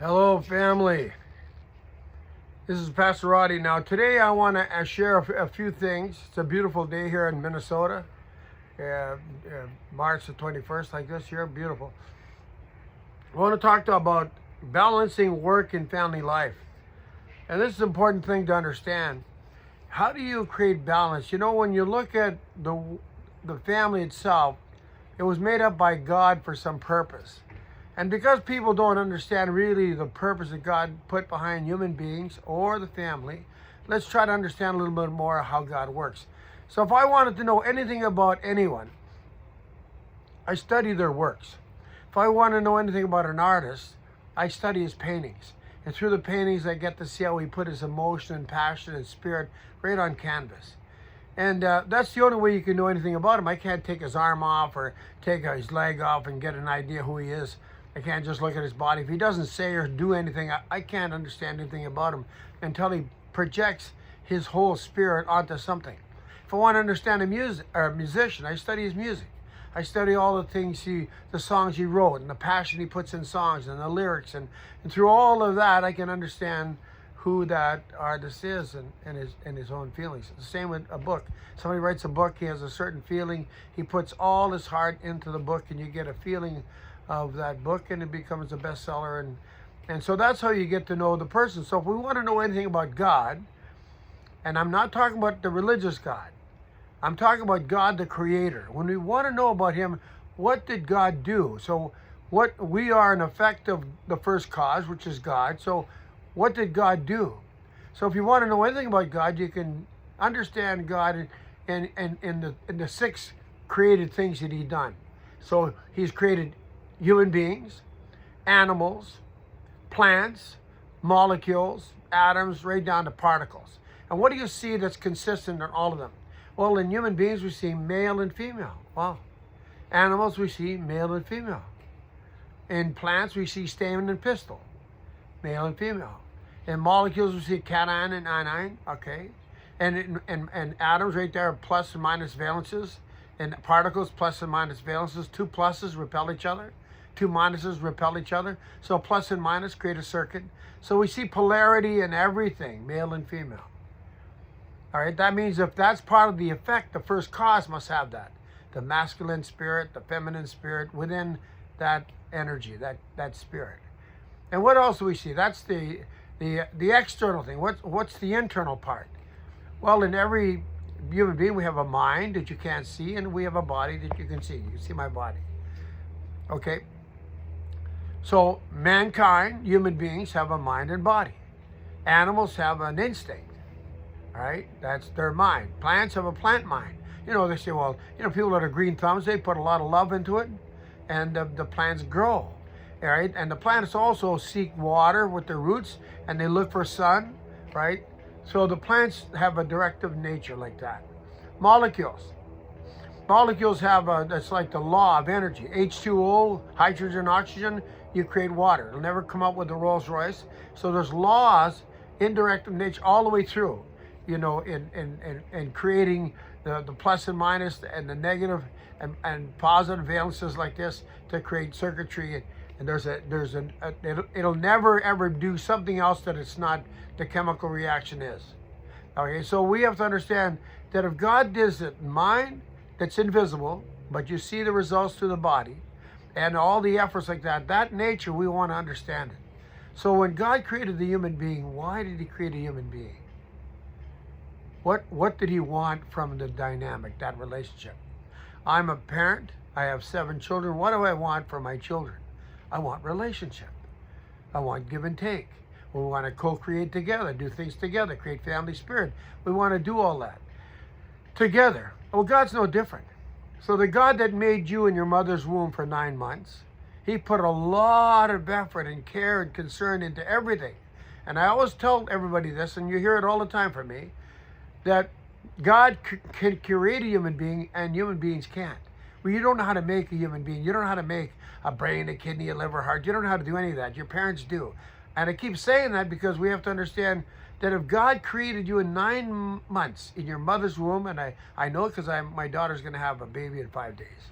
Hello, family. This is Pastor Roddy. Now, today I want to share a few things. It's a beautiful day here in Minnesota. March the 21st, like this year. Beautiful. I want to talk about balancing work and family life. And this is an important thing to understand. How do you create balance? You know, when you look at the family itself, it was made up by God for some purpose. And because people don't understand really the purpose that God put behind human beings or the family, let's try to understand a little bit more how God works. So if I wanted to know anything about anyone, I study their works. If I want to know anything about an artist, I study his paintings. And through the paintings, I get to see how he put his emotion and passion and spirit right on canvas. And that's the only way you can know anything about him. I can't take his arm off or take his leg off and get an idea who he is. I can't just look at his body. If he doesn't say or do anything, I can't understand anything about him until he projects his whole spirit onto something. If I want to understand a musician, I study his music. I study all the things the songs he wrote and the passion he puts in songs and the lyrics. And through all of that, I can understand who that artist is and his own feelings. The same with a book. Somebody writes a book, he has a certain feeling. He puts all his heart into the book and you get a feeling of that book and it becomes a bestseller. And so that's how you get to know the person. So if we want to know anything about God, and I'm not talking about the religious God, I'm talking about God the Creator. When we want to know about Him, what did God do? So we are an effect of the first cause, which is God. So what did God do? So if you want to know anything about God, you can understand God in the six created things that He's done. So He's created human beings, animals, plants, molecules, atoms, right down to particles. And what do you see that's consistent in all of them? Well, in human beings, we see male and female. Wow. Animals, we see male and female. In plants, we see stamen and pistil, male and female. In molecules, we see cation and anion, okay? And atoms right there, plus and minus valences. And particles, plus and minus valences. Two pluses repel each other. Two minuses repel each other. So plus and minus create a circuit. So we see polarity in everything, male and female. All right, that means if that's part of the effect, the first cause must have that. The masculine spirit, the feminine spirit within that energy, that spirit. And what else do we see? That's the external thing. What's the internal part? Well, in every human being, we have a mind that you can't see, and we have a body that you can see. You can see my body. Okay? So mankind, human beings, have a mind and body. Animals have an instinct. All right, that's their mind. Plants have a plant mind. You know, they say, well, people that are green thumbs, they put a lot of love into it, and the plants grow. All right, and the plants also seek water with their roots, and they look for sun, right? So the plants have a directive nature like that. Molecules have it's like the law of energy. H2O, hydrogen, oxygen, you create water. It'll never come up with the Rolls Royce. So there's laws in directive nature all the way through. You know, in creating the plus and minus and the negative and positive valences like this to create circuitry. And it'll never ever do something else that it's not the chemical reaction is. Okay, so we have to understand that if God does it in mind, that's invisible, but you see the results to the body and all the efforts like that nature, we want to understand it. So when God created the human being, why did He create a human being? What did He want from the dynamic, that relationship? I'm a parent. I have 7 children. What do I want for my children? I want relationship. I want give and take. We want to co-create together, do things together, create family spirit. We want to do all that together. Well, God's no different. So the God that made you in your mother's womb for 9 months, He put a lot of effort and care and concern into everything. And I always tell everybody this, and you hear it all the time from me, that God can create a human being and human beings can't. Well, you don't know how to make a human being. You don't know how to make a brain, a kidney, a liver, heart. You don't know how to do any of that. Your parents do. And I keep saying that because we have to understand that if God created you in 9 months in your mother's womb, and I know it because my daughter's going to have a baby in 5 days.